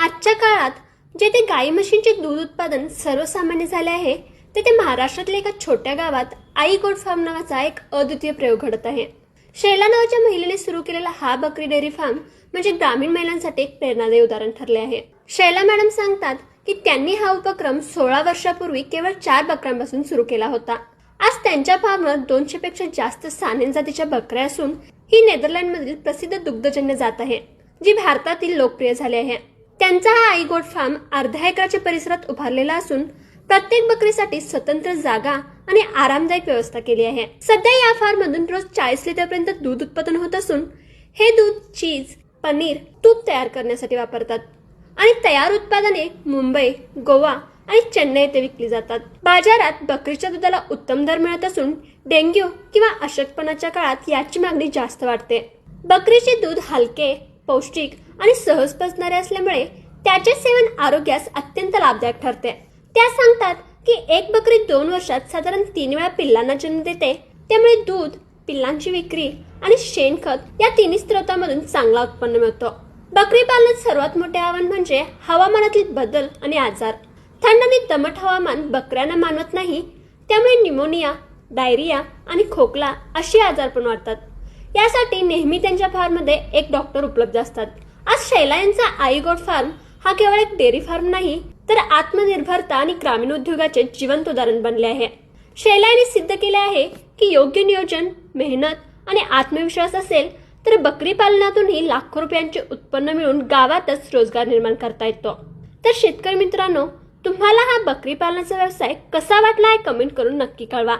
आजच्या काळात जेथे गाई म्हशींचे दूध उत्पादन सर्वसामान्य झाले आहे, तेथे महाराष्ट्रातल्या एका छोट्या गावात आई गोट फार्म नावाचा एक अद्वितीय प्रयोग घडत आहे. शैला नावाच्या महिलेने सुरू केलेला हा बकरी डेअरी फार्म म्हणजे ग्रामीण महिलांसाठी एक प्रेरणादायी उदाहरण ठरले आहे. शैला मॅडम सांगतात की त्यांनी हा उपक्रम 16 वर्षापूर्वी केवळ 4 बकऱ्यांपासून सुरू केला होता. आज त्यांच्या फार्मवर 200 पेक्षा जास्त सानेन जातीच्या बकऱ्या असून ही नेदरलँडमधील प्रसिद्ध दुग्धजन्य जात आहे, जी भारतातील लोकप्रिय झाली आहे. त्यांचा हा आई गोट फार्म अर्ध्या एकराच्या परिसरात उभारलेला असून प्रत्येक बकरीसाठी स्वतंत्र जागा आणि आरामदायक व्यवस्था केली आहे. सध्या या फार्ममधून रोज 40 लिटरपर्यंत दूध उत्पादन होत असून हे दूध चीज, पनीर, तूप तयार करण्यासाठी वापरतात आणि तयार उत्पादने मुंबई, गोवा आणि चेन्नई येथे विकली जातात. बाजारात बकरीच्या दुधाला उत्तम दर मिळत असून डेंग्यू किंवा अशक्तपणाच्या काळात याची मागणी जास्त वाढते. बकरीचे दूध हलके, पौष्टिक आणि सहज पचणारे असल्यामुळे त्याचे सेवन आरोग्यास अत्यंत लाभदायक ठरते. त्या सांगतात की एक बकरी 2 वर्षात साधारण 3 वेळा पिल्लांना जन्म देते. त्यामुळे दूध, पिल्लांची विक्री आणि शेणखत या तिन्ही स्रोतांमधून चांगला उत्पन्न मिळतो. बकरी पालनात सर्वात मोठे आव्हान म्हणजे हवामानातील बदल आणि आजार. थंड आणि दमट हवामान बकऱ्यांना मानवत नाही, त्यामुळे निमोनिया, डायरिया आणि खोकला अशी आजारपण वाढतात. यासाठी नेहमी त्यांच्या फार्ममध्ये एक डॉक्टर उपलब्ध असतात. आज शैला यांचा आई गोट फार्म हा केवळ एक डेअरी फार्म नाही, तर आत्मनिर्भरता आणि ग्रामीण उद्योगाचे जिवंत उदाहरण बनले आहे. शैला यांनी सिद्ध केले आहे की योग्य नियोजन, मेहनत आणि आत्मविश्वास असेल तर बकरी पालनातूनही लाखो रुपयांचे उत्पन्न मिळून गावातच रोजगार निर्माण करता येतो. तर शेतकरी मित्रांनो, तुम्हाला हा बकरी पालनाचा व्यवसाय कसा वाटला हे कमेंट करून नक्की कळवा.